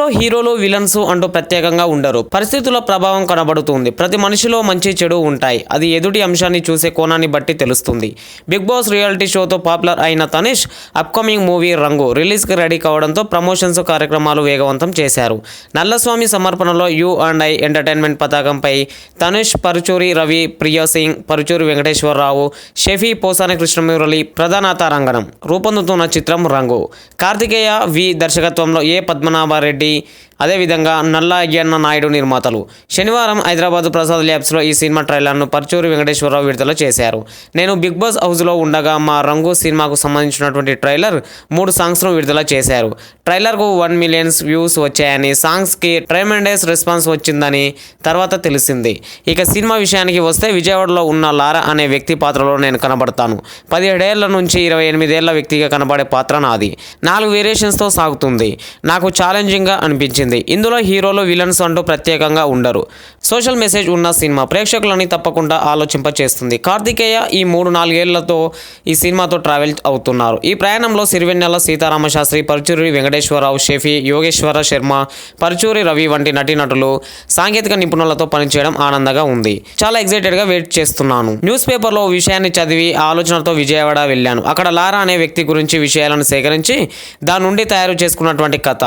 ఇందులో హీరోలు విలన్స్ అంటూ ప్రత్యేకంగా ఉండరు. పరిస్థితుల ప్రభావం కనబడుతుంది. ప్రతి మనిషిలో మంచి చెడు ఉంటాయి. అది ఎదుటి అంశాన్ని చూసే కోణాన్ని బట్టి తెలుస్తుంది. బిగ్ బాస్ రియాలిటీ షోతో పాపులర్ అయిన తనిష్ అప్కమింగ్ మూవీ రంగు రిలీజ్కి రెడీ కావడంతో ప్రమోషన్స్ కార్యక్రమాలు వేగవంతం చేశారు. నల్లస్వామి సమర్పణలో యు&ఐ ఎంటర్టైన్మెంట్ పతాకంపై తనిష్, పరుచూరి రవి, ప్రియా సింగ్, పరుచూరి వెంకటేశ్వరరావు, షెఫీ, పోసాని కృష్ణమురళి ప్రధాన తారాంగణం రూపొందుతున్న చిత్రం రంగు. కార్తికేయ వి దర్శకత్వంలో ఏ పద్మనాభరెడ్డి, అదేవిధంగా నల్ల అయ్యన్న నాయుడు నిర్మాతలు. శనివారం హైదరాబాద్ ప్రసాద్ ల్యాబ్స్లో ఈ సినిమా ట్రైలర్ను పరుచూరి వెంకటేశ్వరరావు విడుదల చేశారు. నేను బిగ్ బాస్ హౌస్లో ఉండగా మా రంగు సినిమాకు సంబంధించినటువంటి ట్రైలర్ 3 సాంగ్స్ను విడుదల చేశారు. ట్రైలర్కు 1 మిలియన్ వ్యూస్ వచ్చాయని, సాంగ్స్కి ట్రెమెండస్ రెస్పాన్స్ వచ్చిందని తర్వాత తెలిసింది. ఇక సినిమా విషయానికి వస్తే విజయవాడలో ఉన్న లారా అనే వ్యక్తి పాత్రలో నేను కనబడతాను. 17 ఏళ్ల నుంచి 28 ఏళ్ల వ్యక్తిగా కనబడే పాత్ర నాది. 4 వేరియేషన్స్తో సాగుతుంది. నాకు ఛాలెంజింగ్గా అనిపించింది. ఇందులో హీరోలు విలన్స్ అంటూ ప్రత్యేకంగా ఉండరు. సోషల్ మెసేజ్ ఉన్న సినిమా ప్రేక్షకులని తప్పకుండా ఆలోచింపచేస్తుంది. కార్తికేయ ఈ 3-4 ఏళ్లతో ఈ సినిమాతో ట్రావెల్ అవుతున్నారు. ఈ ప్రయాణంలో సిరివెన్నెల సీతారామశాస్త్రి, పరుచూరి వెంకటేశ్వరరావు, షెఫీ, యోగేశ్వర శర్మ, పరుచూరి రవి వంటి నటీనటులు, సాంకేతిక నిపుణులతో పనిచేయడం ఆనందంగా ఉంది. చాలా ఎక్సైటెడ్గా వెయిట్ చేస్తున్నాను. న్యూస్ పేపర్లో విషయాన్ని చదివి ఆలోచనతో విజయవాడ వెళ్ళాను. అక్కడ లారా అనే వ్యక్తి గురించి విషయాలను సేకరించి దాని నుండి తయారు చేసుకున్నటువంటి కథ.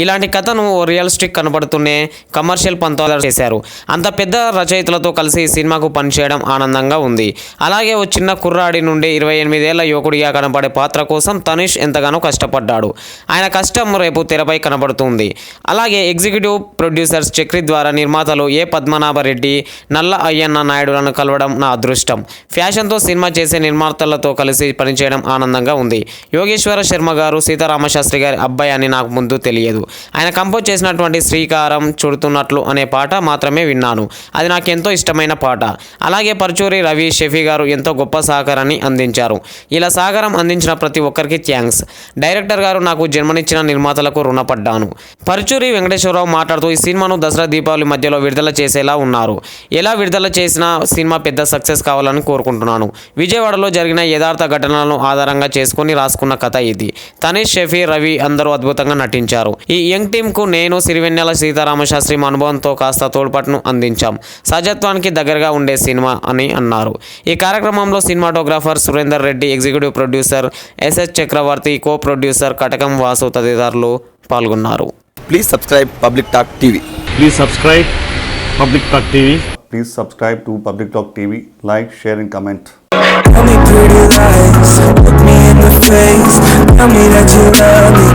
ఇలాంటి కథను రియలిస్టిక్ కనబడుతూనే కమర్షియల్ పంతాలు చేశారు. అంత పెద్ద రచయితలతో కలిసి ఈ సినిమాకు పనిచేయడం ఆనందంగా ఉంది. అలాగే ఓ చిన్న కుర్రాడి నుండి 28 ఏళ్ల యువకుడిగా కనబడే పాత్ర కోసం తనిష్ ఎంతగానో కష్టపడ్డాడు. ఆయన కష్టం రేపు తెరపై కనబడుతుంది. అలాగే ఎగ్జిక్యూటివ్ ప్రొడ్యూసర్స్ చక్రి ద్వారా నిర్మాతలు ఏ పద్మనాభరెడ్డి, నల్ల అయ్యన్న నాయుడులను కలవడం నా అదృష్టం. ఫ్యాషన్తో సినిమా చేసే నిర్మాతలతో కలిసి పనిచేయడం ఆనందంగా ఉంది. యోగేశ్వర శర్మ గారు సీతారామశాస్త్రి గారి అబ్బాయి అని నాకు ముందు తెలియదు. ఆయన కంపోజ్ చేసినటువంటి శ్రీకారం చుడుతున్నట్లు అనే పాట మాత్రమే విన్నాను. అది నాకు ఎంతో ఇష్టమైన పాట. అలాగే పరుచూరి రవి, షెఫీ గారు ఎంతో గొప్ప సహకారాన్ని అందించారు. ఇలా సహకారం అందించిన ప్రతి ఒక్కరికి థ్యాంక్స్. డైరెక్టర్ గారు నాకు జన్మనిచ్చిన నిర్మాతలకు రుణపడ్డాను. పరుచూరి వెంకటేశ్వరరావు మాట్లాడుతూ ఈ సినిమాను దసరా దీపావళి మధ్యలో విడుదల చేసేలా ఉన్నారు. ఎలా విడుదల చేసినా సినిమా పెద్ద సక్సెస్ కావాలని కోరుకుంటున్నాను. విజయవాడలో జరిగిన యథార్థ ఘటనలను ఆధారంగా చేసుకుని రాసుకున్న కథ ఇది. తనిష్, షెఫీ, రవి అందరూ అద్భుతంగా నటించారు. ఈ యంగ్ టీంకు నేను సిరివెన్నెల సీతారామశాస్త్రి అనుభవంతో కాస్త తోడ్పాటును అందించాం. సహజత్వానికి దగ్గరగా ఉండే సినిమా అని అన్నారు. ఈ కార్యక్రమంలో cinematographer Surender Reddy, executive producer S S Chakravarthi, co producer Katakam Vasu తదితరులు పాల్గొన్నారు. Please subscribe Public Talk TV. Please subscribe Public Talk TV. Please subscribe to Public Talk TV. Like, share and comment. Tell me pretty lies, look me in the face. Tell me that you love me.